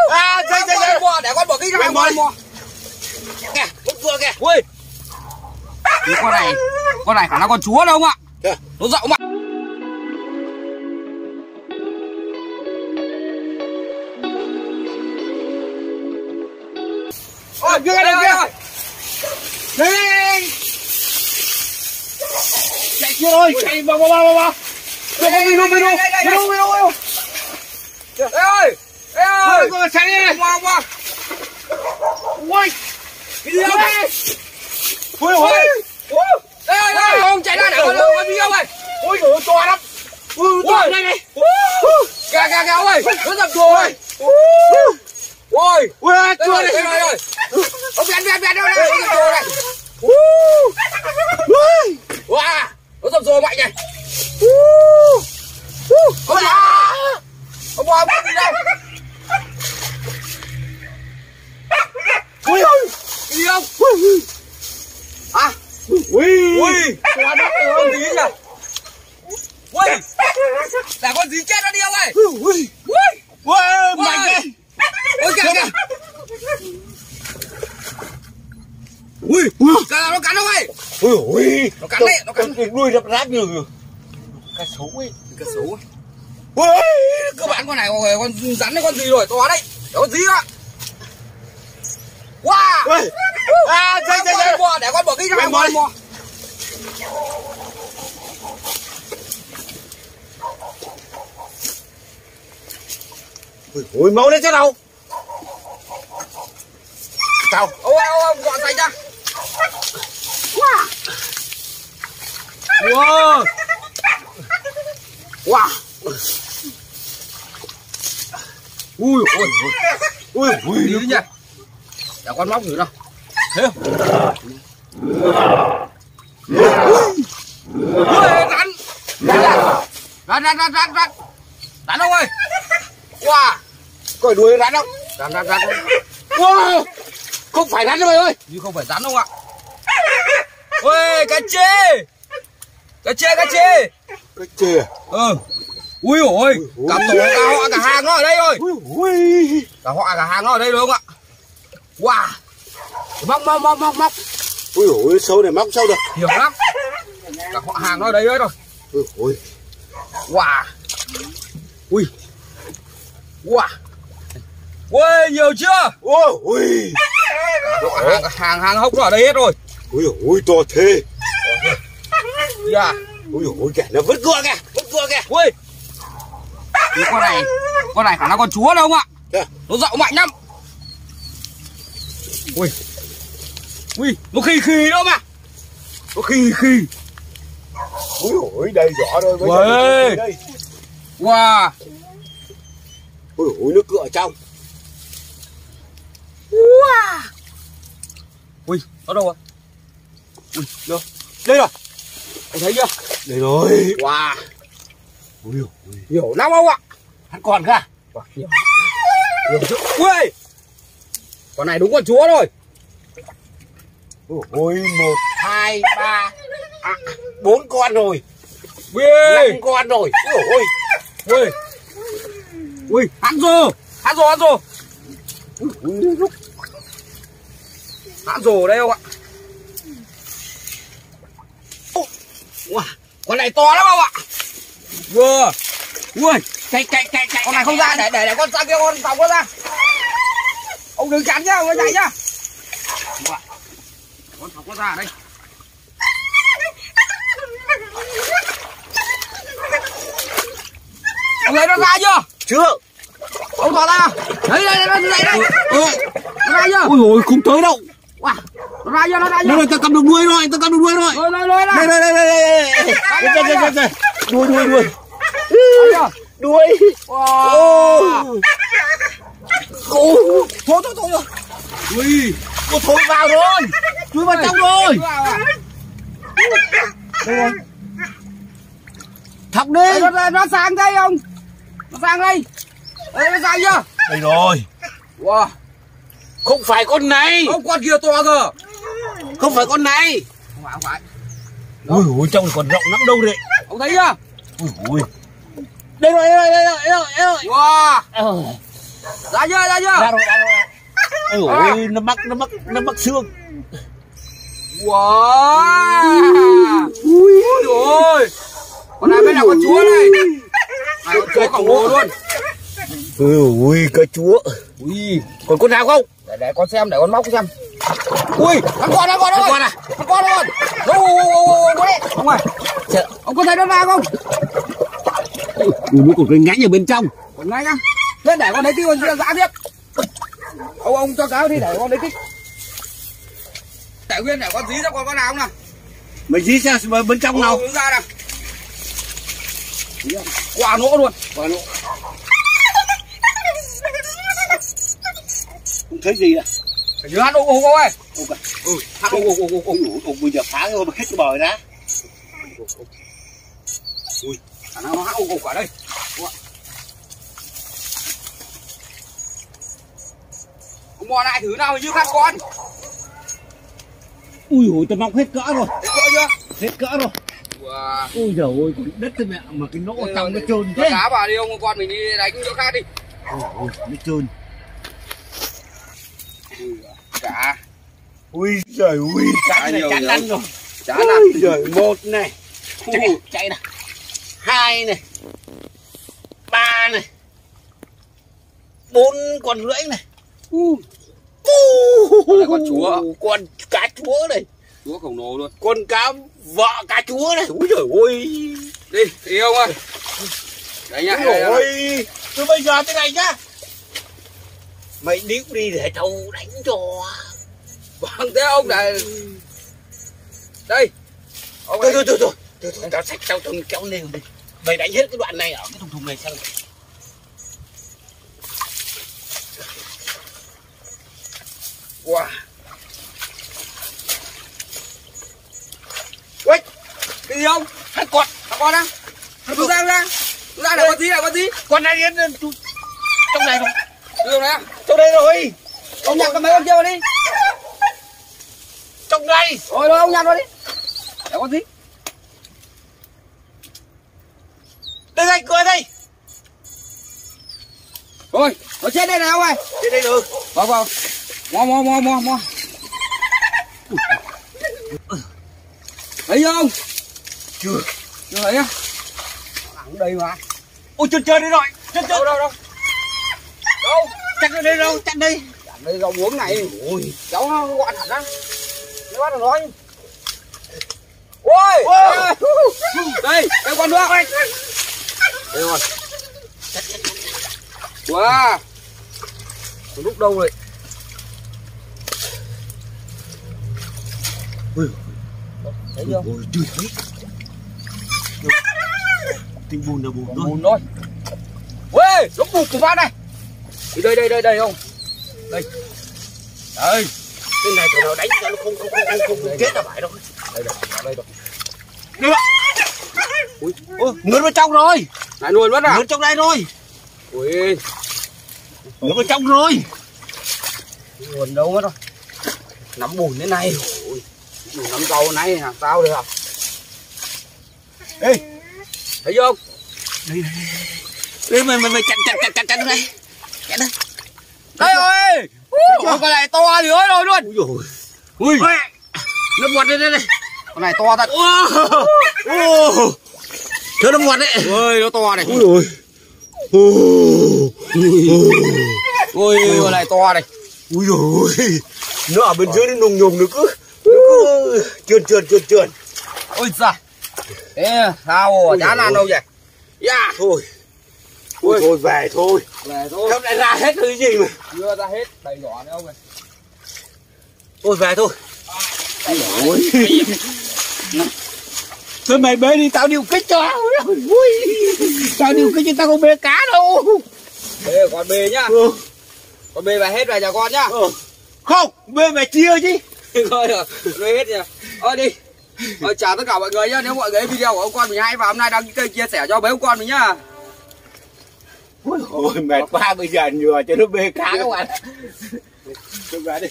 À, dây để con bỏ cái ra mò. Kìa, con cua kìa. Ui. Cái con này khả năng con chúa đâu không ạ? Nó rộng mà. Ôi, kia đây kia. Đây. Chạy kia rồi, chạy vào. Đây ơi. Ê ơi. Chạy đi. Qua. Ui. Cái gì vậy? Ui. Đây, ông chạy ra để con đi ông ơi. Ôi giời ơi, to lắm. Ui, to đây này. Kìa ông ơi, nó dập rồi. Ôi, chua này. Đây rồi. Ông vẹn đâu đây, nó dập rồi này. Wow, nó dập rồi mạnh này. Ông bò đi đâu? Ui ơi. Đi không? À? Ui. Con gì nhỉ? Ui. Là con gì chết nó đi ông ơi. Ui. Mạnh đấy. Ôi kìa. Ui. Nó cắn ông ơi. Ui. Nó cắn đấy, nó cắn. Nuôi đập rác nhiều. Cá sấu ấy. Cá sấu. Ui. Các bạn con này con rắn hay con gì rồi, to đấy. Đó con gì ạ? Wow. Ui. À, dây. Để con bỏ cái ra mò. Ui, máu lên chỗ nào? Sao? Ông gọn tay ra. Wow. Ui đi nhỉ. Để con móc thử nào. Thấy không? Rắn ông ơi. Wow. Có đuôi rắn không? Rắn. Wow. Không phải rắn đâu mày ơi. Nhưng không phải rắn đâu ạ. Ôi, cá chê. Cá chê. Ui ôi, cả họ cả hàng nó ở đây rồi. Cả họ cả hàng nó ở đây đúng không ạ? Wow. Móc. Ui, sâu này móc sâu được. Nhiều lắm. Cả họ hàng nó ở đây rồi. Ui. Wow. Ui. Nhiều chưa? Ui. Hàng hốc nó ở đây hết rồi. Ui, to thế. Dạ. Ui, kìa, nó vứt cua kìa. Ui. Cái con này khả năng con chúa đâu không ạ? Nó rộng mạnh lắm. Ui, nó khì nữa mà. Nó khì. Ui, đây rõ rồi. Đây. Wow. Ui, nó cựa ở trong. Wow. Ui, nó đâu rồi? Ui, đâu? Đây rồi. Anh thấy chưa? Đây rồi. Wow. Ui. Nhiều lắm không ạ? Hắn còn cả. Nhiều chứ. Ui. Con này đúng con chúa rồi. Ui, 1, 2, 3, 4 con rồi. 5 con rồi. Ui, hắn rồ. Hắn rồ đây không ạ? Wow, con này to lắm không ạ? Ui, chạy. Con này không ra, để con sang kia con phòng con ra. Ông đừng chắn nhá, ông đừng chạy nhá. Con phòng con ra ở đây. Ông lấy nó ra chưa? Chưa. Ông thò ra. Đấy, nó ra chưa? Ui ôi, không tới đâu. Wow, nó ra chưa? Đây, ta cầm được đuôi rồi. Đây. Đuôi. Đuôi. Wow. Thôi. Ui, cô thối vào rồi. Chui vào trong rồi. Đây rồi. Thọc đi. Nó sang đây không? Nó sang đây. Đây, nó sang chưa? Đây rồi. Wow. Không phải con này. Không, con kia to cơ. Không phải con này. Không phải. Ui, trong này còn rộng lắm đâu đấy. Ông thấy chưa? Ui. Đây rồi. Wow. Ra chưa? Ra rồi. Ôi, nó mắc xương. Wow. Ui ôi. Con này bên nào con chúa này. Này con chúa khổng lồ luôn. Ui, cá chúa. Ui, Còn con nào không? để con xem, để con móc xem. Ui, thằng con rồi. Thằng con à? Thằng con luôn. Đâu đấy. Ông ơi. Ông có thấy nó ra không? Nó còn cái ngãnh ở bên trong. Còn ngay nhá. Thế để con đấy tí con dã tiếp. Ông cho cáo đi để con đấy tí. Để Nguyên để con dí ra con nào không nào? Mày dí ra bên trong nào? Hướng ra nào. Quả nỗ luôn. Quả nỗ. Không thấy gì à? Phải nhớ hát ục ơi. Hát ục bây giờ phá rồi mà hết cái bời ra. Ui, khả năng nó hát ục ở đây. Ông mò lại thử nào như các con. Ui ôi, tao móc hết cỡ rồi. Hết cỡ chưa? Hết cỡ rồi. Wow. Ôi giời ơi, đất thế mẹ mà cái nỗ ở trong nó trơn thế. Cá vào đi ông, con mình đi đánh chỗ khác đi. Ôi, nó trơn. Cá. Ui giời ui, cá này chán ăn rồi. Chán ăn. ăn. Ui giời, một này. Chạy này. Hai này. Ba này. 4 con lưỡi này. Con này con chúa. Con cá chúa này. Chúa khổng lồ luôn. Con cá vợ cá chúa này. Ui giời ơi. Đi ông ơi. Đấy nhá. Ôi, từ bây giờ thế này nhá. Mày điếu đi để tao đánh cho. Vâng thế ông để. Đây. Ông Thôi, tao xách tao kéo nêu đi. Mày đánh hết cái đoạn này ở cái thùng này xem. Wow. Ui. Cái gì không? Hai con. Thằng con á? Đưa ra. Ra để con gì? Con này đến trong này rồi. Đưa này. Trong đây rồi. Ông nhặt cái mấy con kia vào đi. Trong đây. Rồi ông nhặt vào đi. Để con gì? Đây, coi đây. Rồi, nó chết đây này ông ơi. Trên đây được. Vào. Mo. Thấy không? Chưa thấy á? Thẳng đây mà. Ôi chơi đây rồi. Chơi. Đâu? Chặt ở đây đâu, chặt đây. Chặt đây rau muống này. Ôi, Cháu nó gọi hẳn á. Nó bắt đầu nói. Ôi! Đây con nữa. Đây rồi. Wow. Lúc đâu rồi? Thấy chưa? Ôi, chưa thấy. Tinh bùn là bùn thôi. Bùn thôi. Ui, nó bụt của phát này. Thì đây không? Đây. Đây. Cái này thằng nào đánh cho nó không chết là phải đâu. Đây rồi. Được. Ui, ngưỡng vào trong rồi. Này nuôi mất à? Ngưỡng trong đây rồi. Ui. Ngưỡng vào trong rồi. Nguồn đâu mất rồi. Nắm bùn thế này. Ui. Nắm rau này làm sao được? Ê, thấy không? Đây mày chặt đây. Chặt đây. Đây rồi. Con này to nữa rồi luôn. Ui. Nó bọt đây. Con này to thật. Thế nó bọt đấy. Ôi nó to này. Ui, con này to này. Ui dồi, nó ở bên dưới nó nùng nó cứ trườn. Ôi giời. Thế sao chán ăn đâu vậy? Dạ. Thôi về thôi. Không lại ra hết cái gì mà. Đưa ra hết đầy nhỏ đấy ông ơi. Thôi về thôi. Ôi. Thôi mày bê đi, tao điều kích cho. Ui. Tao điều kích cho tao không bê cá đâu. Bê con bê nhá. Con bê về hết về nhà con nhá. Không, bê mày chia chứ. Thôi rồi, bê hết rồi. Đi. Chào tất cả mọi người nhá. Nếu mọi người video của ông con mình hay và hôm nay đăng ký chia sẻ cho mấy ông con mình nhá. Ôi mệt quá, bây giờ nhừa cho nó bê cá các bạn. Cho về đi.